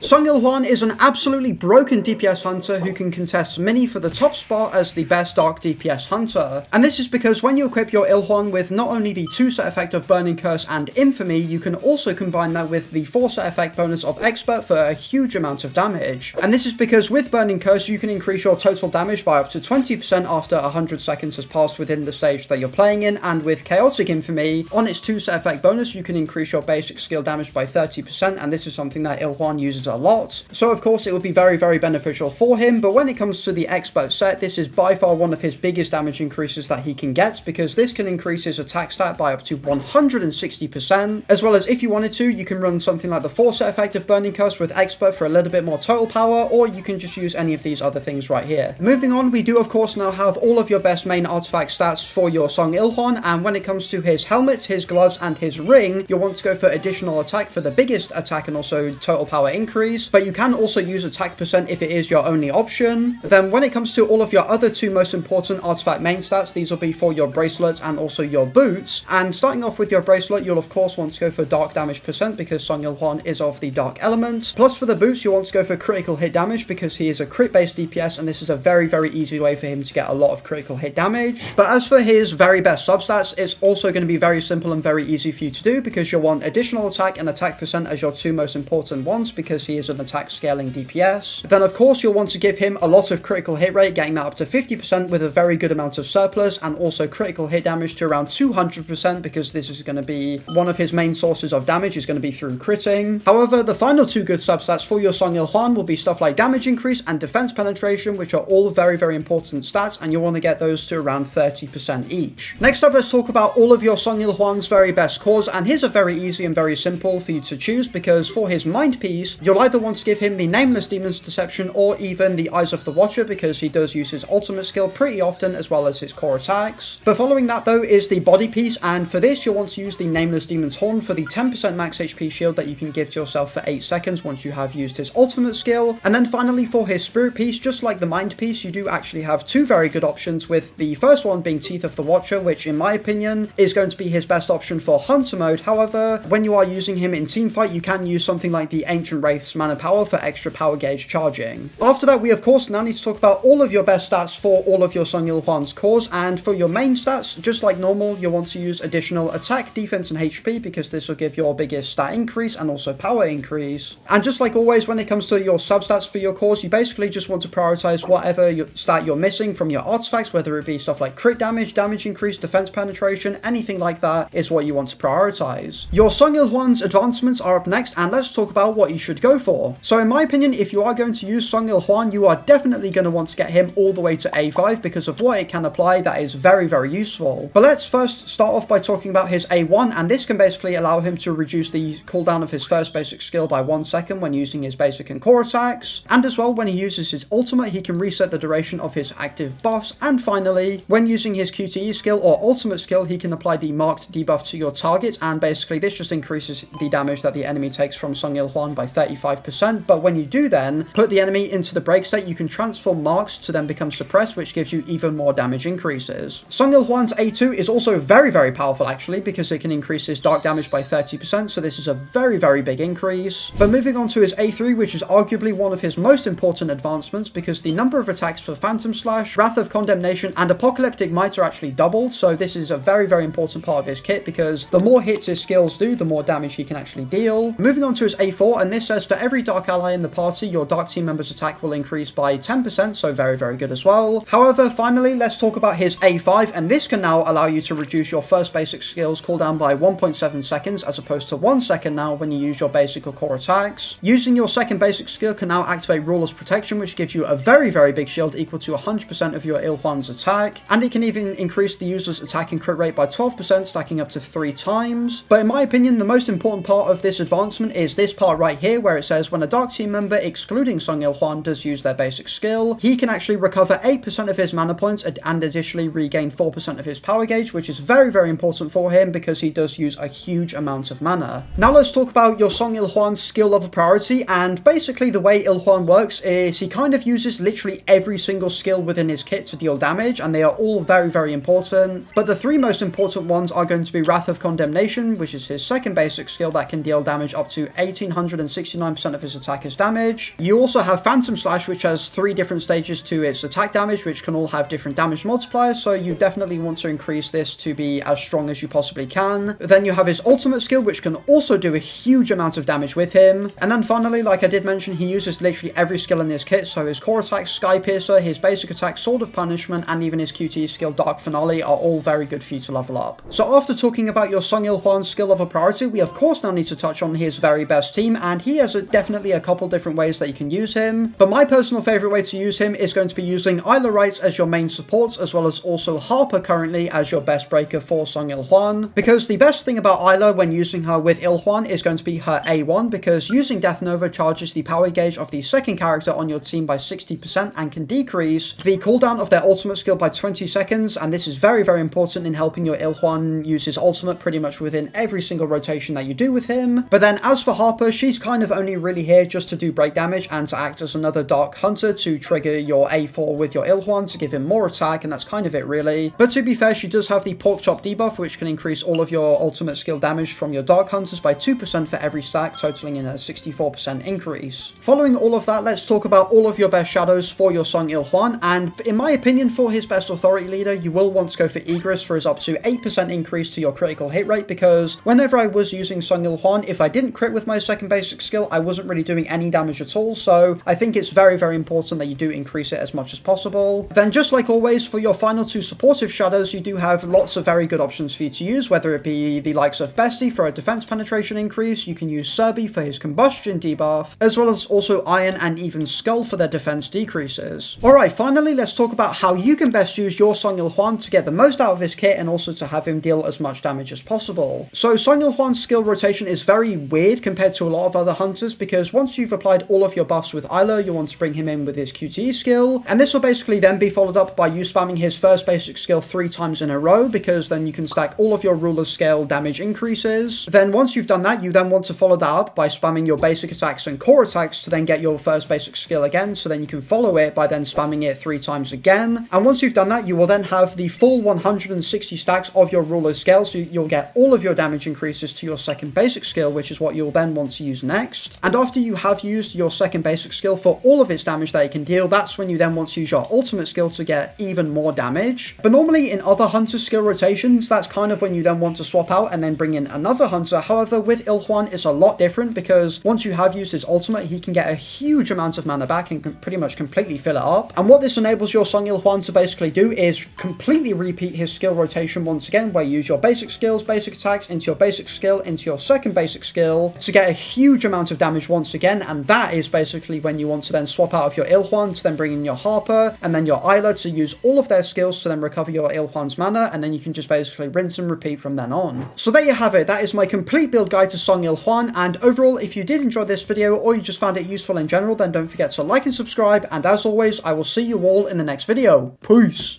Sung Il-Hwan is an absolutely broken DPS hunter who can contest Mini for the top spot as the best dark DPS hunter. And this is because when you equip your Il-Hwan with not only the 2-set effect of Burning Curse and Infamy, you can also combine that with the 4-set effect bonus of Expert for a huge amount of damage. And this is because with Burning Curse you can increase your total damage by up to 20% after 100 seconds has passed within the stage that you're playing in, and with Chaotic Infamy, on its 2-set effect bonus you can increase your basic skill damage by 30%, and this is something that Il-Hwan uses a lot. So of course it would be very beneficial for him, but when it comes to the Expert set, this is by far one of his biggest damage increases that he can get, because this can increase his attack stat by up to 160%, as well as if you wanted to, you can run something like the 4-set effect of Burning Curse with Expert for a little bit more total power, or you can just use any of these other things right here. Moving on, we do of course now have all of your best main artifact stats for your Sung Il-Hwan, and when it comes to his helmet, his gloves, and his ring, you'll want to go for additional attack for the biggest attack and also total power increase, but you can also use attack percent if it is your only option. Then when it comes to all of your other two most important artifact main stats, these will be for your bracelets and also your boots. And starting off with your bracelet, you'll of course want to go for dark damage percent because Sung Il-Hwan is of the dark element. Plus for the boots, you want to go for critical hit damage because he is a crit based DPS, and this is a very easy way for him to get a lot of critical hit damage. But as for his very best substats, it's also going to be very simple and very easy for you to do, because you'll want additional attack and attack percent as your two most important ones because he is an attack scaling DPS. Then of course you'll want to give him a lot of critical hit rate, getting that up to 50% with a very good amount of surplus, and also critical hit damage to around 200% because this is going to be one of his main sources of damage, is going to be through critting. However, the final two good substats for your Sung Il-Hwan will be stuff like damage increase and defense penetration, which are all very important stats, and you'll want to get those to around 30% each. Next up, let's talk about all of your Sung Il-Hwan's very best cores, and his are very easy and very simple for you to choose, because for his mind piece, you'll either want to give him the Nameless Demon's Deception or even the Eyes of the Watcher, because he does use his ultimate skill pretty often as well as his core attacks. But following that though is the body piece, and for this you'll want to use the Nameless Demon's Horn for the 10% max HP shield that you can give to yourself for 8 seconds once you have used his ultimate skill. And then finally for his spirit piece, just like the mind piece, you do actually have two very good options, with the first one being Teeth of the Watcher, which in my opinion is going to be his best option for hunter mode. However, when you are using him in teamfight, you can use something like the Ancient Wraith's Mana Power for extra power gauge charging. After that, we of course now need to talk about all of your best stats for all of your Sung Il-Hwan's cores, and for your main stats, just like normal, you'll want to use additional attack, defense, and HP because this will give your biggest stat increase and also power increase. And just like always, when it comes to your substats for your cores, you basically just want to prioritize whatever stat you're missing from your artifacts, whether it be stuff like crit damage, damage increase, defense penetration, anything like that is what you want to prioritize. Your Sung Il-Hwan's advancements are up next, and let's talk about what you should go for. So in my opinion, if you are going to use Sung Il-Hwan, you are definitely going to want to get him all the way to A5 because of what it can apply. That is very useful. But let's first start off by talking about his A1, and this can basically allow him to reduce the cooldown of his first basic skill by 1 second when using his basic and core attacks, and as well when he uses his ultimate he can reset the duration of his active buffs, and finally when using his QTE skill or ultimate skill he can apply the marked debuff to your target, and basically this just increases the damage that the enemy takes from Sung Il-Hwan by 35%. But when you do then put the enemy into the break state, you can transform marks to then become suppressed, which gives you even more damage increases. Sung Il-Hwan's A2 is also very powerful actually, because it can increase his dark damage by 30%, so this is a very big increase. But moving on to his A3, which is arguably one of his most important advancements, because the number of attacks for Phantom Slash, Wrath of Condemnation, and Apocalyptic Might are actually doubled, so this is a very important part of his kit, because the more hits his skills do, the more damage he can actually deal. Moving on to his A4, and this says for every dark ally in the party, your dark team member's attack will increase by 10%, so very good as well. However, finally, let's talk about his A5, and this can now allow you to reduce your first basic skills cooldown by 1.7 seconds as opposed to 1 second now when you use your basic or core attacks. Using your second basic skill can now activate Ruler's Protection, which gives you a very big shield equal to 100% of your Il-Hwan's attack, and it can even increase the user's attack and crit rate by 12%, stacking up to 3 times. But in my opinion, the most important part of this advancement is this part right here, where it says when a dark team member excluding Sung Il-Hwan does use their basic skill, he can actually recover 8% of his mana points and additionally regain 4% of his power gauge, which is very important for him because he does use a huge amount of mana. Now let's talk about your Sung Il-Hwan's skill level priority, and basically the way Il-Hwan works is he kind of uses literally every single skill within his kit to deal damage, and they are all very important. But the three most important ones are going to be Wrath of Condemnation, which is his second basic skill that can deal damage up to 1869 99% of his attack is damage. You also have Phantom Slash, which has 3 different stages to its attack damage, which can all have different damage multipliers, so you definitely want to increase this to be as strong as you possibly can. Then you have his ultimate skill, which can also do a huge amount of damage with him. And then finally, like I did mention, he uses literally every skill in his kit, so his core attack, Sky Piercer, his basic attack, Sword of Punishment, and even his QTE skill, Dark Finale, are all very good for you to level up. So after talking about your Sung Il-Hwan's skill level priority, we of course now need to touch on his very best team, and he has definitely a couple different ways that you can use him. But my personal favorite way to use him is going to be using Isla Wright as your main supports, as well as also Harper currently as your best breaker for Sung Il-Hwan. Because the best thing about Isla when using her with Il-Hwan is going to be her A1, because using Death Nova charges the power gauge of the second character on your team by 60% and can decrease the cooldown of their ultimate skill by 20 seconds, and this is very, very important in helping your Il-Hwan use his ultimate pretty much within every single rotation that you do with him. But then as for Harper, she's kind of only really here just to do break damage and to act as another Dark Hunter to trigger your A4 with your Il-Hwan to give him more attack, and that's kind of it really. But to be fair, she does have the Pork Chop debuff, which can increase all of your ultimate skill damage from your Dark Hunters by 2% for every stack, totaling in a 64% increase. Following all of that, let's talk about all of your best shadows for your Sung Il-Hwan, and in my opinion, for his best authority leader, you will want to go for Egress for his up to 8% increase to your critical hit rate, because whenever I was using Sung Il-Hwan, if I didn't crit with my second basic skill, I wasn't really doing any damage at all, so I think it's very, very important that you do increase it as much as possible. Then just like always, for your final 2 supportive shadows, you do have lots of very good options for you to use, whether it be the likes of Bestie for a defense penetration increase, you can use Serby for his combustion debuff, as well as also Iron and even Skull for their defense decreases. Alright, finally let's talk about how you can best use your Sung Il-Hwan to get the most out of his kit and also to have him deal as much damage as possible. So Sung Il-Hwan's skill rotation is very weird compared to a lot of other hunters, because once you've applied all of your buffs with Isla, you want to bring him in with his QTE skill, and this will basically then be followed up by you spamming his first basic skill 3 times in a row, because then you can stack all of your ruler's scale damage increases. Then once you've done that, you then want to follow that up by spamming your basic attacks and core attacks to then get your first basic skill again, so then you can follow it by then spamming it 3 times again. And once you've done that, you will then have the full 160 stacks of your ruler's scale, so you'll get all of your damage increases to your second basic skill, which is what you'll then want to use next. And after you have used your second basic skill for all of its damage that it can deal, that's when you then want to use your ultimate skill to get even more damage. But normally in other hunter skill rotations, that's kind of when you then want to swap out and then bring in another hunter. However, with Il-Hwan, it's a lot different, because once you have used his ultimate, he can get a huge amount of mana back and can pretty much completely fill it up. And what this enables your Sung Il-Hwan to basically do is completely repeat his skill rotation once again, where you use your basic skills, basic attacks, into your basic skill, into your second basic skill, to get a huge amount of damage once again. And that is basically when you want to then swap out of your Il-Hwan to then bring in your Harper and then your Isla to use all of their skills to then recover your Il-Hwan's mana, and then you can just basically rinse and repeat from then on. So there you have it. That is my complete build guide to Sung Il-Hwan, and overall, if you did enjoy this video or you just found it useful in general, then don't forget to like and subscribe, and as always, I will see you all in the next video. Peace!